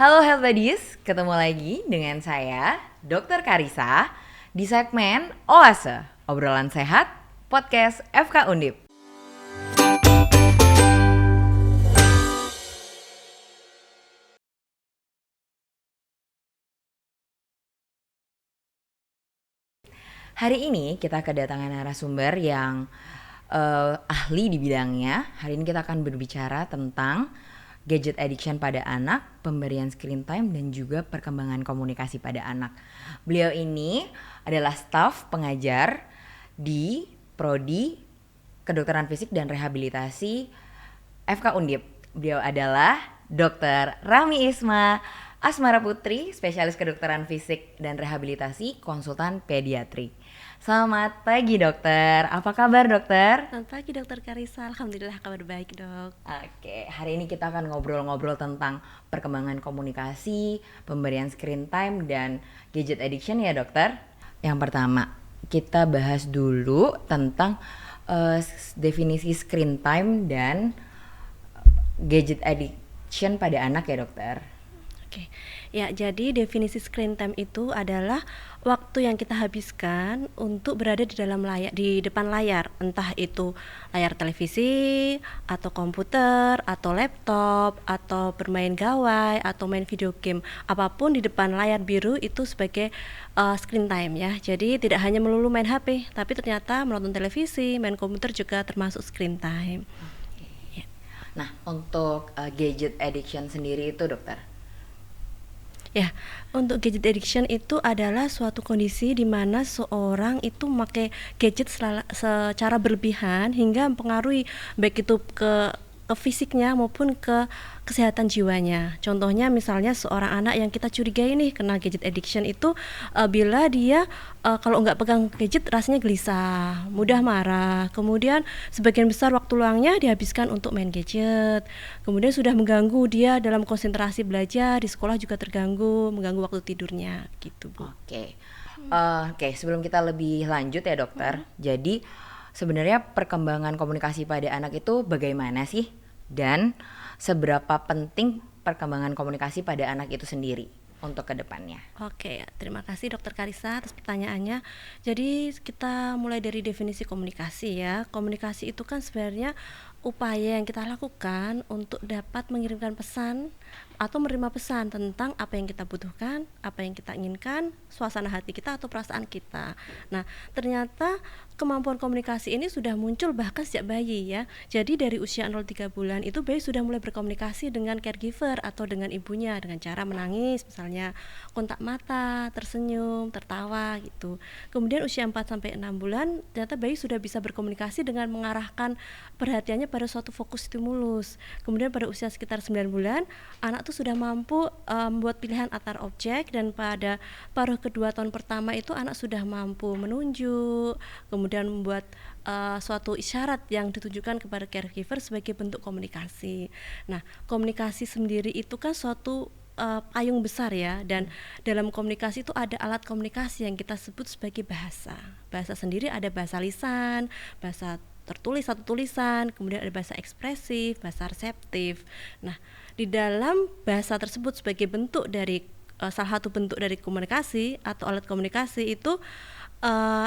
Halo Health Buddies, ketemu lagi dengan saya, Dr. Karisa, di segmen Oase, obrolan sehat, podcast FK Undip. Hari ini kita kedatangan narasumber yang ahli di bidangnya. Hari ini kita akan berbicara tentang gadget addiction pada anak, pemberian screen time, dan juga perkembangan komunikasi pada anak. Beliau ini adalah staf pengajar di Prodi Kedokteran Fisik dan Rehabilitasi FK Undip. Beliau adalah Dr. Rami Isma Asmara Putri, spesialis kedokteran fisik dan rehabilitasi, konsultan pediatri. Selamat pagi dokter, apa kabar dokter? Selamat pagi Dokter Karisa, Alhamdulillah kabar baik dok. Oke, hari ini kita akan ngobrol-ngobrol tentang perkembangan komunikasi, pemberian screen time, dan gadget addiction ya dokter. Yang pertama, kita bahas dulu tentang definisi screen time dan gadget addiction pada anak ya dokter. Oke, ya jadi definisi screen time itu adalah waktu yang kita habiskan untuk berada di dalam layar, di depan layar, entah itu layar televisi, atau komputer, atau laptop, atau bermain gawai, atau main video game, apapun di depan layar biru itu sebagai screen time ya. Jadi tidak hanya melulu main HP, tapi ternyata menonton televisi, main komputer juga termasuk screen time. Ya. Nah, untuk gadget addiction sendiri itu dokter? Ya, untuk gadget addiction itu adalah suatu kondisi di mana seorang itu memakai gadget secara berlebihan hingga mempengaruhi baik itu ke fisiknya maupun ke kesehatan jiwanya. Contohnya misalnya seorang anak yang kita curigai nih kena gadget addiction itu bila dia kalau nggak pegang gadget rasanya gelisah, mudah marah. Kemudian sebagian besar waktu luangnya dihabiskan untuk main gadget. Kemudian sudah mengganggu dia dalam konsentrasi belajar, di sekolah juga terganggu, mengganggu waktu tidurnya gitu, Bu. Oke, sebelum kita lebih lanjut ya dokter. Jadi sebenarnya perkembangan komunikasi pada anak itu bagaimana sih? Dan seberapa penting perkembangan komunikasi pada anak itu sendiri untuk kedepannya? Oke, terima kasih Dokter Karisa atas pertanyaannya. Jadi kita mulai dari definisi komunikasi ya. Komunikasi itu kan sebenarnya upaya yang kita lakukan untuk dapat mengirimkan pesan atau menerima pesan tentang apa yang kita butuhkan, apa yang kita inginkan, suasana hati kita atau perasaan kita. Nah, ternyata kemampuan komunikasi ini sudah muncul bahkan sejak bayi ya. Jadi dari usia 0-3 bulan itu bayi sudah mulai berkomunikasi dengan caregiver atau dengan ibunya dengan cara menangis, misalnya kontak mata, tersenyum, tertawa gitu. Kemudian usia 4-6 bulan ternyata bayi sudah bisa berkomunikasi dengan mengarahkan perhatiannya pada suatu fokus stimulus. Kemudian pada usia sekitar 9 bulan, anak tuh sudah mampu membuat pilihan antar objek, dan pada paruh kedua tahun pertama itu anak sudah mampu menunjuk, kemudian membuat suatu isyarat yang ditujukan kepada caregiver sebagai bentuk komunikasi. Nah, komunikasi sendiri itu kan suatu payung besar ya, dan dalam komunikasi itu ada alat komunikasi yang kita sebut sebagai bahasa. Bahasa sendiri ada bahasa lisan, bahasa tertulis atau tulisan, kemudian ada bahasa ekspresif, bahasa reseptif. Nah, di dalam bahasa tersebut sebagai bentuk dari salah satu bentuk dari komunikasi atau alat komunikasi itu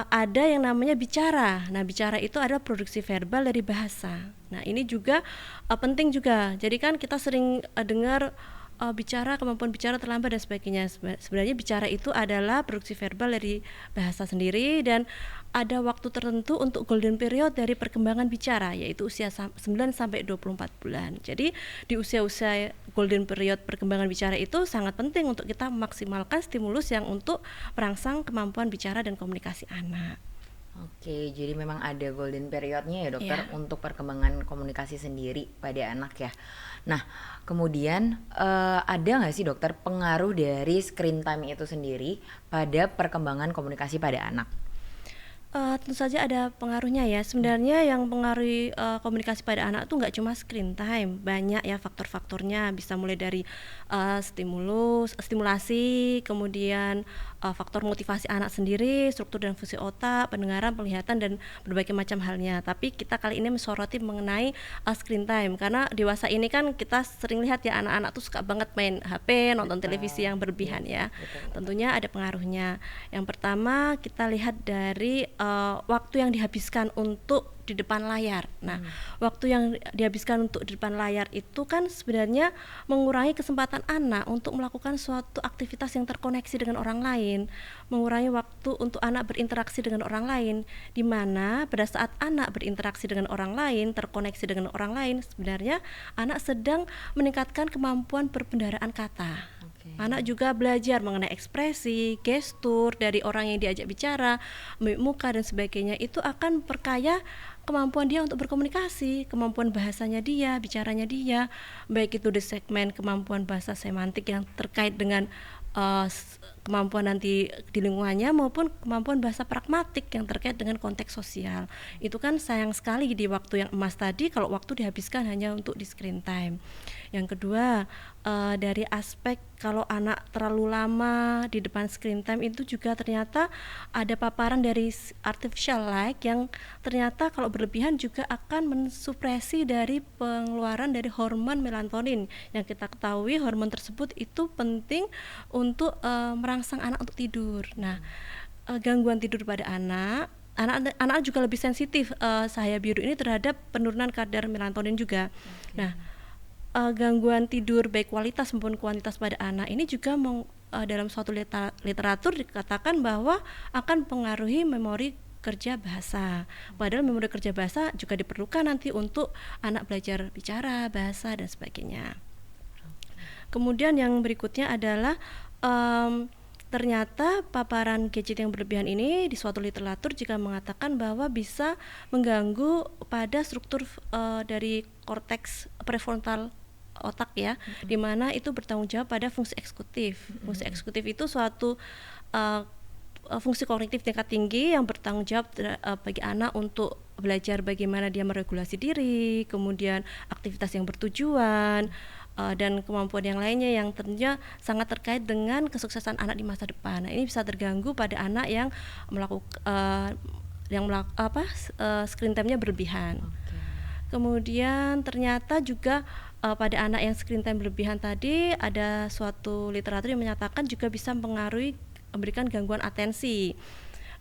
ada yang namanya bicara. Nah, bicara itu adalah produksi verbal dari bahasa. Nah, ini juga penting juga. Jadi kan kita sering dengar bicara, kemampuan bicara terlambat dan sebagainya. Sebenarnya bicara itu adalah produksi verbal dari bahasa sendiri, dan ada waktu tertentu untuk golden period dari perkembangan bicara, yaitu usia 9-24 bulan. Jadi di usia-usia golden period perkembangan bicara itu sangat penting untuk kita memaksimalkan stimulus yang untuk merangsang kemampuan bicara dan komunikasi anak. Oke, jadi memang ada golden periodnya ya dokter Ya. untuk perkembangan komunikasi sendiri pada anak ya. Nah, kemudian ada nggak sih dokter pengaruh dari screen time itu sendiri pada perkembangan komunikasi pada anak? Tentu saja ada pengaruhnya ya. Sebenarnya yang mempengaruhi komunikasi pada anak tuh nggak cuma screen time, banyak ya faktor-faktornya. Bisa mulai dari stimulasi, kemudian faktor motivasi anak sendiri, struktur dan fungsi otak, pendengaran, penglihatan dan berbagai macam halnya. Tapi kita kali ini mensoroti mengenai screen time karena dewasa ini kan kita sering lihat ya anak-anak tuh suka banget main HP, nonton televisi yang berlebihan ya. Tentunya ada pengaruhnya. Yang pertama kita lihat dari waktu yang dihabiskan untuk di depan layar. Nah, waktu yang dihabiskan untuk di depan layar itu kan sebenarnya mengurangi kesempatan anak untuk melakukan suatu aktivitas yang terkoneksi dengan orang lain, mengurangi waktu untuk anak berinteraksi dengan orang lain, di mana pada saat anak berinteraksi dengan orang lain, terkoneksi dengan orang lain, sebenarnya anak sedang meningkatkan kemampuan perbendaharaan kata. Anak juga belajar mengenai ekspresi, gestur dari orang yang diajak bicara, mimik muka dan sebagainya. Itu akan perkaya kemampuan dia untuk berkomunikasi, kemampuan bahasanya dia, bicaranya dia, baik itu di segmen kemampuan bahasa semantik yang terkait dengan kemampuan nanti di lingkungannya maupun kemampuan bahasa pragmatik yang terkait dengan konteks sosial. Itu kan sayang sekali di waktu yang emas tadi kalau waktu dihabiskan hanya untuk di screen time. Yang kedua, dari aspek kalau anak terlalu lama di depan screen time itu juga ternyata ada paparan dari artificial light yang ternyata kalau berlebihan juga akan mensupresi dari pengeluaran dari hormon melatonin yang kita ketahui hormon tersebut itu penting untuk merangsang anak untuk tidur. Nah, gangguan tidur pada anak juga lebih sensitif cahaya biru ini terhadap penurunan kadar melatonin juga. Nah, gangguan tidur baik kualitas maupun kuantitas pada anak ini juga dalam suatu literatur dikatakan bahwa akan mempengaruhi memori kerja bahasa. Padahal memori kerja bahasa juga diperlukan nanti untuk anak belajar bicara, bahasa dan sebagainya. Kemudian yang berikutnya adalah ternyata paparan gadget yang berlebihan ini di suatu literatur juga mengatakan bahwa bisa mengganggu pada struktur dari korteks prefrontal otak ya, di mana itu bertanggung jawab pada fungsi eksekutif. Fungsi eksekutif itu suatu fungsi kognitif tingkat tinggi yang bertanggung jawab bagi anak untuk belajar bagaimana dia meregulasi diri, kemudian aktivitas yang bertujuan, dan kemampuan yang lainnya yang tentunya sangat terkait dengan kesuksesan anak di masa depan. Nah, ini bisa terganggu pada anak yang melakukan screen time-nya berlebihan. Kemudian ternyata juga pada anak yang screen time berlebihan tadi ada suatu literatur yang menyatakan juga bisa memberikan gangguan atensi.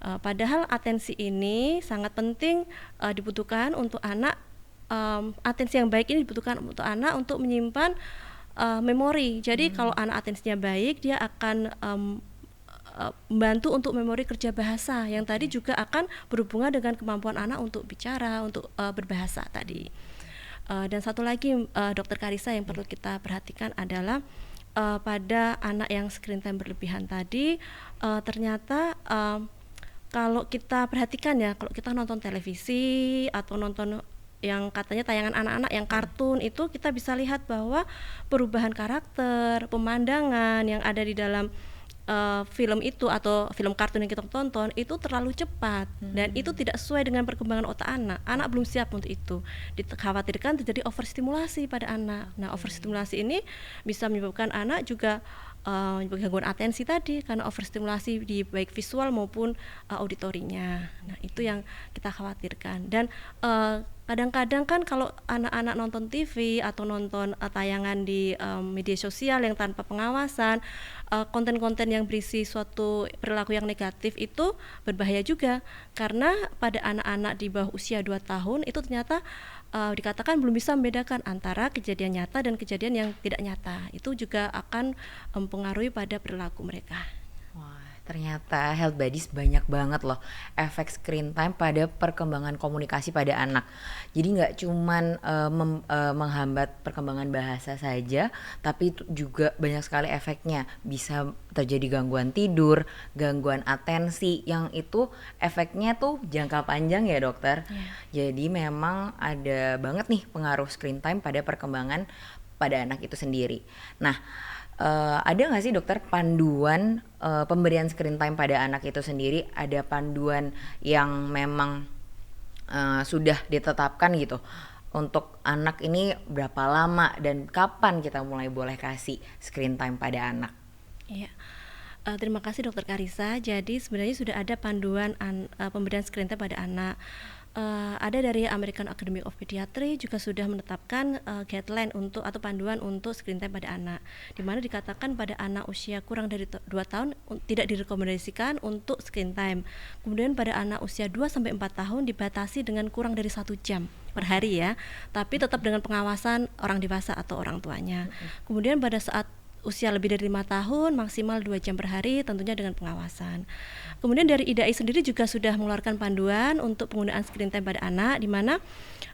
Padahal atensi ini sangat penting dibutuhkan untuk anak. Atensi yang baik ini dibutuhkan untuk anak untuk menyimpan memori. Jadi kalau anak atensinya baik, dia akan membantu untuk memori kerja bahasa yang tadi juga akan berhubungan dengan kemampuan anak untuk bicara, untuk berbahasa tadi. Dan satu lagi Dokter Karissa yang perlu kita perhatikan adalah pada anak yang screen time berlebihan tadi ternyata kalau kita perhatikan ya, kalau kita nonton televisi atau nonton yang katanya tayangan anak-anak yang kartun itu kita bisa lihat bahwa perubahan karakter, pemandangan yang ada di dalam film itu atau film kartun yang kita tonton itu terlalu cepat dan itu tidak sesuai dengan perkembangan otak anak. Anak belum siap untuk itu. Dikhawatirkan terjadi overstimulasi pada anak. Nah, overstimulasi ini bisa menyebabkan anak juga gangguan atensi tadi karena overstimulasi di baik visual maupun auditorinya. Nah, itu yang kita khawatirkan. Dan kadang-kadang kan kalau anak-anak nonton TV atau nonton tayangan di media sosial yang tanpa pengawasan, konten-konten yang berisi suatu perilaku yang negatif itu berbahaya juga karena pada anak-anak di bawah usia 2 tahun itu ternyata dikatakan belum bisa membedakan antara kejadian nyata dan kejadian yang tidak nyata. Itu juga akan mempengaruhi pada perilaku mereka. Wah, ternyata health buddies banyak banget loh efek screen time pada perkembangan komunikasi pada anak. Jadi nggak cuman menghambat perkembangan bahasa saja, tapi juga banyak sekali efeknya. Bisa terjadi gangguan tidur, gangguan atensi, yang itu efeknya tuh jangka panjang ya dokter. Jadi memang ada banget nih pengaruh screen time pada perkembangan pada anak itu sendiri. Nah, Ada nggak sih dokter panduan pemberian screen time pada anak itu sendiri? Ada panduan yang memang sudah ditetapkan gitu untuk anak ini berapa lama dan kapan kita mulai boleh kasih screen time pada anak? Iya. Terima kasih Dokter Karissa. Jadi sebenarnya sudah ada panduan pemberian screen time pada anak. Ada dari American Academy of Pediatry juga sudah menetapkan guideline untuk atau panduan untuk screen time pada anak, di mana dikatakan pada anak usia kurang dari 2 tahun tidak direkomendasikan untuk screen time. Kemudian pada anak usia 2 sampai 4 tahun dibatasi dengan kurang dari 1 jam per hari ya, tapi tetap dengan pengawasan orang dewasa atau orang tuanya. Kemudian pada saat usia lebih dari 5 tahun maksimal 2 jam per hari, tentunya dengan pengawasan. Kemudian dari IDAI sendiri juga sudah mengeluarkan panduan untuk penggunaan screen time pada anak, di mana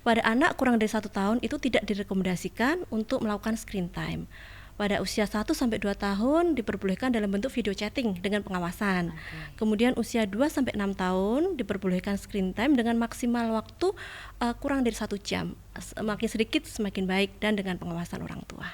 pada anak kurang dari 1 tahun itu tidak direkomendasikan untuk melakukan screen time. Pada usia 1-2 tahun diperbolehkan dalam bentuk video chatting dengan pengawasan. Kemudian usia 2-6 tahun diperbolehkan screen time dengan maksimal waktu kurang dari 1 jam. Semakin sedikit semakin baik dan dengan pengawasan orang tua.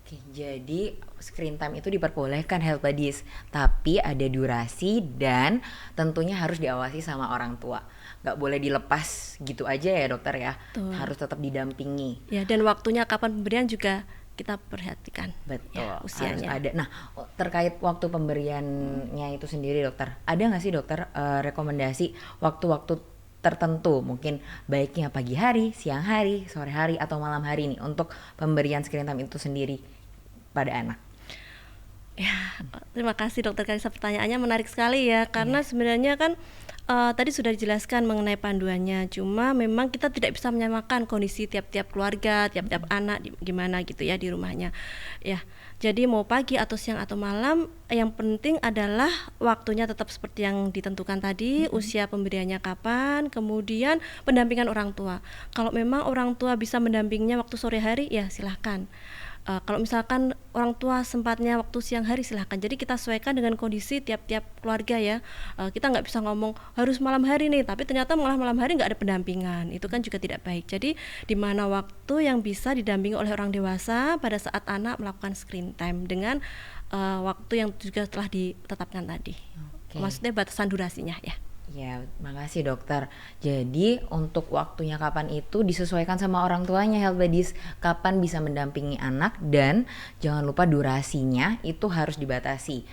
Oke, jadi screen time itu diperbolehkan health buddies, tapi ada durasi dan tentunya harus diawasi sama orang tua. Nggak boleh dilepas gitu aja ya dokter ya, Betul. harus tetap didampingi. Ya, dan waktunya kapan pemberian juga kita perhatikan. Betul, Ya, harus usianya. ada. Nah, terkait waktu pemberiannya itu sendiri dokter, ada nggak sih dokter rekomendasi waktu-waktu tertentu, mungkin baiknya pagi hari, siang hari, sore hari, atau malam hari nih untuk pemberian screen time itu sendiri pada anak? Ya, terima kasih Dokter Karissa, pertanyaannya menarik sekali ya, karena sebenarnya kan tadi sudah dijelaskan mengenai panduannya, cuma memang kita tidak bisa menyamakan kondisi tiap-tiap keluarga, tiap-tiap anak gimana gitu ya di rumahnya. Ya, jadi mau pagi atau siang atau malam, yang penting adalah waktunya tetap seperti yang ditentukan tadi, usia pemberiannya kapan, kemudian pendampingan orang tua. Kalau memang orang tua bisa mendampinginya waktu sore hari, ya silahkan. Kalau misalkan orang tua sempatnya waktu siang hari, silahkan. Jadi kita sesuaikan dengan kondisi tiap-tiap keluarga ya. Kita nggak bisa ngomong harus malam hari nih, tapi ternyata malah malam hari nggak ada pendampingan. Itu kan juga tidak baik. Jadi di mana waktu yang bisa didampingi oleh orang dewasa pada saat anak melakukan screen time dengan waktu yang juga telah ditetapkan tadi. Oke. Maksudnya batasan durasinya ya. Ya, makasih dokter. Jadi untuk waktunya kapan itu disesuaikan sama orang tuanya health buddies, kapan bisa mendampingi anak, dan jangan lupa durasinya itu harus dibatasi.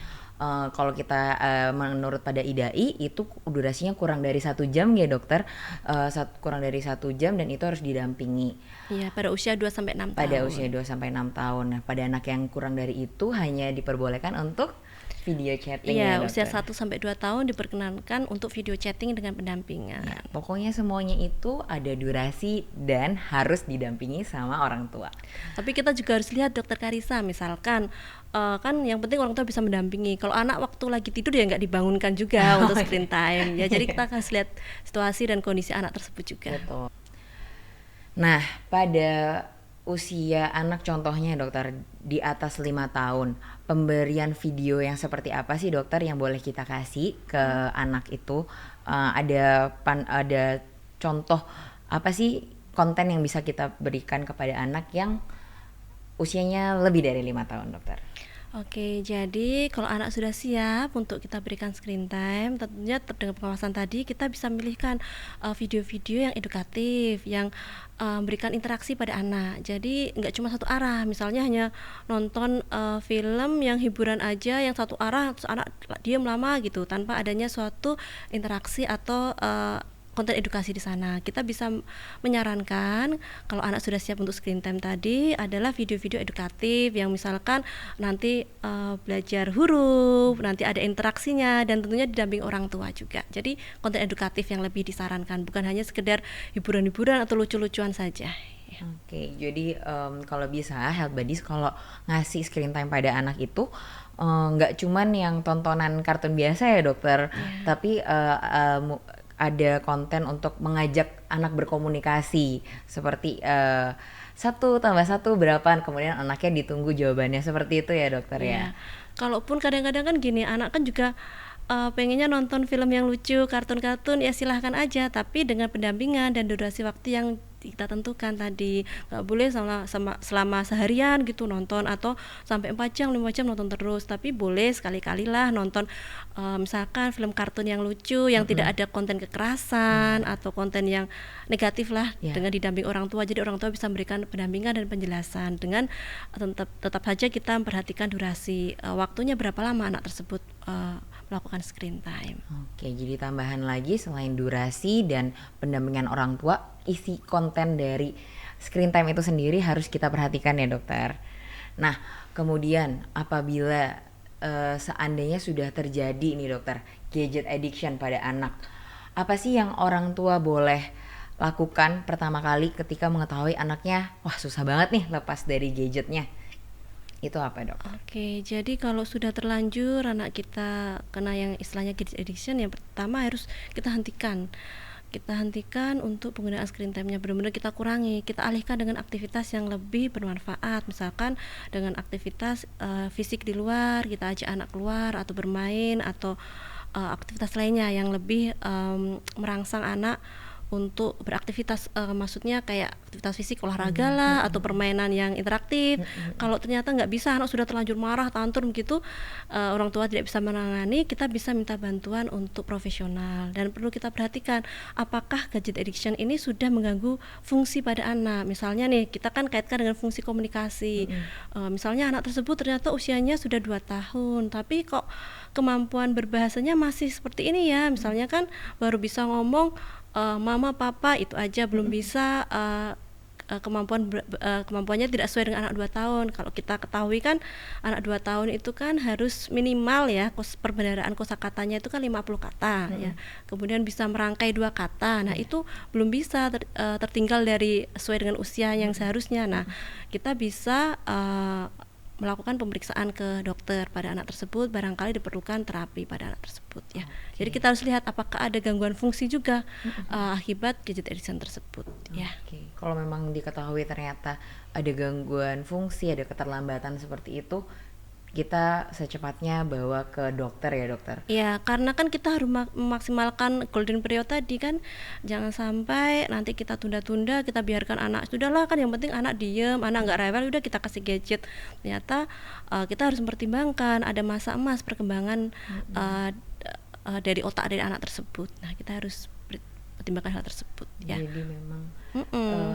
Kalau kita menurut pada IDAI itu durasinya kurang dari 1 jam ya dokter, kurang dari 1 jam dan itu harus didampingi. Iya, pada usia 2-6 tahun. Pada usia 2-6 tahun. Nah, pada anak yang kurang dari itu hanya diperbolehkan untuk video chatting ya Iya, usia dokter. 1-2 tahun diperkenankan untuk video chatting dengan pendampingan. Ya, pokoknya semuanya itu ada durasi dan harus didampingi sama orang tua. Tapi kita juga harus lihat Dokter Karissa, misalkan kan yang penting orang tua bisa mendampingi. Kalau anak waktu lagi tidur ya nggak dibangunkan juga untuk screen time. Ya, jadi kita akan lihat situasi dan kondisi anak tersebut juga. Betul. Nah, pada usia anak contohnya dokter di atas 5 tahun, pemberian video yang seperti apa sih dokter yang boleh kita kasih ke anak itu? Ada contoh apa sih konten yang bisa kita berikan kepada anak yang usianya lebih dari 5 tahun dokter? Oke, jadi kalau anak sudah siap untuk kita berikan screen time, tentunya dengan pengawasan tadi kita bisa milihkan video-video yang edukatif, yang memberikan interaksi pada anak. Jadi nggak cuma satu arah, misalnya hanya nonton film yang hiburan aja, yang satu arah, terus anak diam lama gitu, tanpa adanya suatu interaksi atau konten edukasi di sana. Kita bisa menyarankan kalau anak sudah siap untuk screen time tadi adalah video-video edukatif yang misalkan nanti belajar huruf, nanti ada interaksinya dan tentunya didamping orang tua juga. Jadi konten edukatif yang lebih disarankan, bukan hanya sekedar hiburan-hiburan atau lucu-lucuan saja. Oke, jadi kalau bisa health buddies kalau ngasih screen time pada anak itu nggak cuman yang tontonan kartun biasa ya dokter, tapi ada konten untuk mengajak anak berkomunikasi seperti 1+1 berapa, kemudian anaknya ditunggu jawabannya seperti itu ya dokter ya. Kalaupun kadang-kadang kan gini, anak kan juga pengennya nonton film yang lucu, kartun-kartun, ya silahkan aja, tapi dengan pendampingan dan durasi waktu yang kita tentukan tadi. Nggak boleh selama seharian gitu nonton, atau sampai 4 jam 5 jam nonton terus, tapi boleh sekali-kali lah nonton misalkan film kartun yang lucu, yang tidak ada konten kekerasan atau konten yang negatif lah, dengan didamping orang tua. Jadi orang tua bisa memberikan pendampingan dan penjelasan dengan tetap saja kita memperhatikan durasi waktunya berapa lama anak tersebut melakukan screen time. Oke, jadi tambahan lagi selain durasi dan pendampingan orang tua, isi konten dari screen time itu sendiri harus kita perhatikan ya dokter. Nah, kemudian apabila seandainya sudah terjadi nih dokter, gadget addiction pada anak, apa sih yang orang tua boleh lakukan pertama kali ketika mengetahui anaknya, wah susah banget nih lepas dari gadgetnya? Itu apa dok? Oke, jadi kalau sudah terlanjur anak kita kena yang istilahnya gadget addiction, yang pertama harus kita hentikan. Kita hentikan untuk penggunaan screen time-nya, benar-benar kita kurangi, kita alihkan dengan aktivitas yang lebih bermanfaat, misalkan dengan aktivitas fisik di luar, kita ajak anak keluar atau bermain, atau aktivitas lainnya yang lebih merangsang anak untuk beraktivitas, maksudnya kayak aktivitas fisik, olahraga lah, atau permainan yang interaktif. Kalau ternyata nggak bisa, anak sudah terlanjur marah, tantrum gitu, orang tua tidak bisa menangani, kita bisa minta bantuan untuk profesional. Dan perlu kita perhatikan, apakah gadget addiction ini sudah mengganggu fungsi pada anak. Misalnya nih, kita kan kaitkan dengan fungsi komunikasi. Misalnya anak tersebut ternyata usianya sudah 2 tahun, tapi kok kemampuan berbahasanya masih seperti ini ya. Misalnya kan baru bisa ngomong mama, papa, itu aja, belum bisa kemampuannya tidak sesuai dengan anak 2 tahun. Kalau kita ketahui kan anak 2 tahun itu kan harus minimal ya perbendaharaan kosakatanya itu kan 50 kata ya. Kemudian bisa merangkai 2 kata. Nah, itu belum bisa tertinggal dari sesuai dengan usia yang seharusnya. Nah, kita bisa melakukan pemeriksaan ke dokter pada anak tersebut, barangkali diperlukan terapi pada anak tersebut ya. Jadi kita harus lihat apakah ada gangguan fungsi juga akibat gadget addiction tersebut ya. Kalau memang diketahui ternyata ada gangguan fungsi, ada keterlambatan seperti itu, kita secepatnya bawa ke dokter ya dokter. Iya, karena kan kita harus memaksimalkan golden period tadi kan, jangan sampai nanti kita tunda-tunda, kita biarkan anak, sudahlah kan yang penting anak diem, anak nggak rewel, udah kita kasih gadget. Ternyata kita harus mempertimbangkan ada masa emas perkembangan dari otak dari anak tersebut. Nah, kita harus pertimbangkan hal tersebut ya. Jadi memang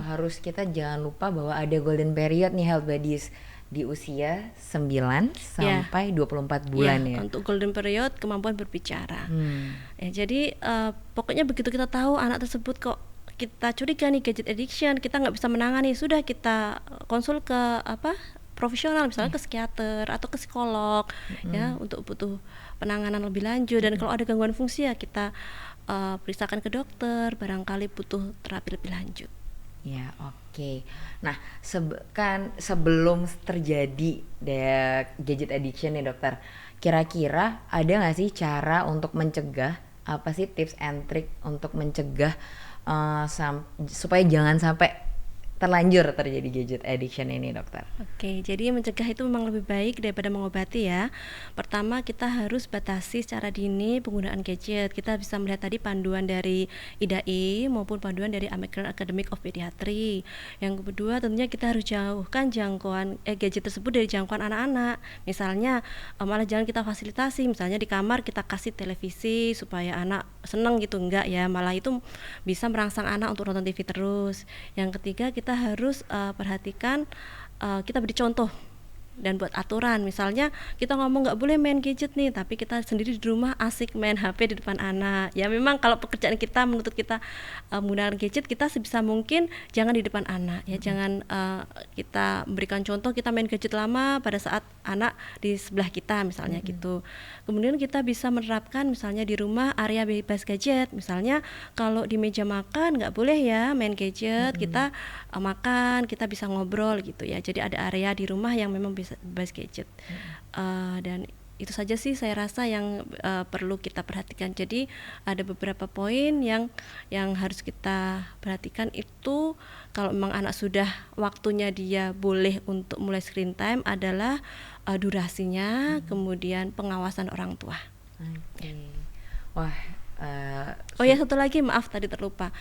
harus kita jangan lupa bahwa ada golden period nih health buddies di usia 9 sampai 24 bulan ya. Untuk golden period kemampuan berbicara. Ya, jadi pokoknya begitu kita tahu anak tersebut kok kita curiga nih gadget addiction, kita nggak bisa menangani, sudah kita konsul ke profesional, misalnya ke psikiater atau ke psikolog ya, untuk butuh penanganan lebih lanjut. Dan kalau ada gangguan fungsi ya kita periksakan ke dokter, barangkali butuh terapi lebih lanjut. Ya, oke. Nah, sebelum terjadi gadget addiction nih dokter, kira-kira ada nggak sih cara untuk mencegah, apa sih tips and trick untuk mencegah supaya jangan sampai terlanjur terjadi gadget addiction ini dokter? Oke, jadi mencegah itu memang lebih baik daripada mengobati ya. Pertama, kita harus batasi secara dini penggunaan gadget. Kita bisa melihat tadi panduan dari IDAI maupun panduan dari American Academy of Pediatry. Yang kedua, tentunya kita harus jauhkan jangkauan gadget tersebut dari jangkauan anak-anak. Misalnya malah jangan kita fasilitasi, misalnya di kamar kita kasih televisi supaya anak seneng gitu, enggak ya, malah itu bisa merangsang anak untuk nonton TV terus. Yang ketiga, kita harus perhatikan, kita beri contoh dan buat aturan. Misalnya kita ngomong nggak boleh main gadget nih, tapi kita sendiri di rumah asik main HP di depan anak. Ya memang kalau pekerjaan kita menuntut kita menggunakan gadget, kita sebisa mungkin jangan di depan anak ya. Jangan kita memberikan contoh kita main gadget lama pada saat anak di sebelah kita misalnya gitu. Kemudian kita bisa menerapkan misalnya di rumah area bebas gadget. Misalnya kalau di meja makan nggak boleh ya main gadget, kita makan, kita bisa ngobrol gitu ya. Jadi ada area di rumah yang memang bisa bebas gadget. Dan itu saja sih saya rasa yang perlu kita perhatikan. Jadi ada beberapa poin yang harus kita perhatikan itu. Kalau memang anak sudah waktunya dia boleh untuk mulai screen time adalah durasinya, kemudian pengawasan orang tua. Oke. Wah, Oh ya, satu lagi, maaf tadi terlupa.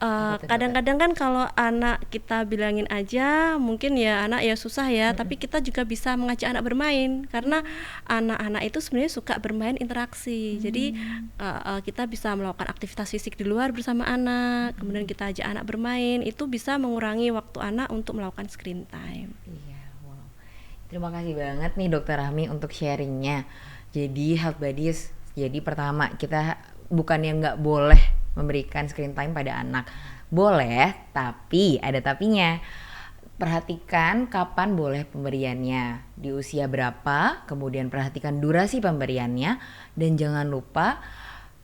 apa tuh, dokter? Kadang-kadang kan kalau anak kita bilangin aja, mungkin ya anak ya susah ya, tapi kita juga bisa mengajak anak bermain karena anak-anak itu sebenarnya suka bermain interaksi. Jadi kita bisa melakukan aktivitas fisik di luar bersama anak, kemudian kita ajak anak bermain, itu bisa mengurangi waktu anak untuk melakukan screen time. Iya, wow. Terima kasih banget nih Dokter Rahmi untuk sharingnya. Jadi Health Buddies, jadi pertama kita bukannya nggak boleh memberikan screen time pada anak. Boleh, tapi ada tapinya. Perhatikan kapan boleh pemberiannya, di usia berapa, kemudian perhatikan durasi pemberiannya, dan jangan lupa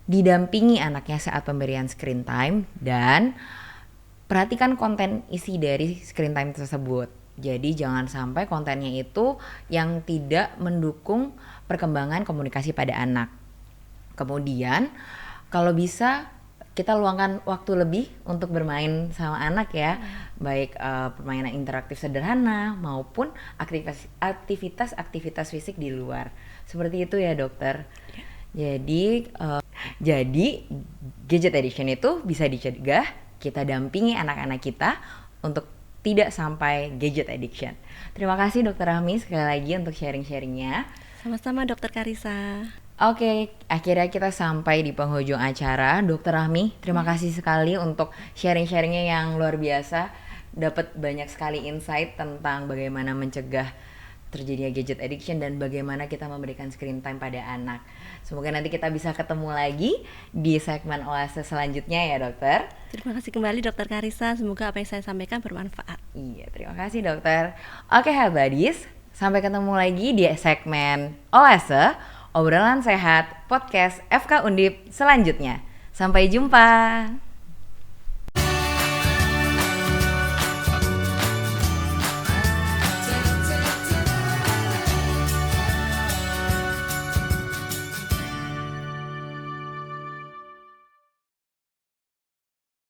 didampingi anaknya saat pemberian screen time, dan perhatikan konten isi dari screen time tersebut. Jadi jangan sampai kontennya itu yang tidak mendukung perkembangan komunikasi pada anak. Kemudian kalau bisa kita luangkan waktu lebih untuk bermain sama anak ya, baik permainan interaktif sederhana maupun aktivitas fisik di luar. Seperti itu ya dokter. Jadi gadget addiction itu bisa dicegah, kita dampingi anak-anak kita untuk tidak sampai gadget addiction. Terima kasih Dokter Rahmi sekali lagi untuk sharing-sharingnya. Sama-sama Dokter Karissa. Oke, akhirnya kita sampai di penghujung acara. Dokter Rahmi, terima kasih sekali untuk sharing-sharingnya yang luar biasa. Dapat banyak sekali insight tentang bagaimana mencegah terjadinya gadget addiction dan bagaimana kita memberikan screen time pada anak. Semoga nanti kita bisa ketemu lagi di segmen Oase selanjutnya ya dokter. Terima kasih kembali Dokter Karissa, semoga apa yang saya sampaikan bermanfaat. Iya, terima kasih dokter. Oke Health Buddies, sampai ketemu lagi di segmen Oase, obrolan sehat podcast FK Undip selanjutnya. Sampai jumpa.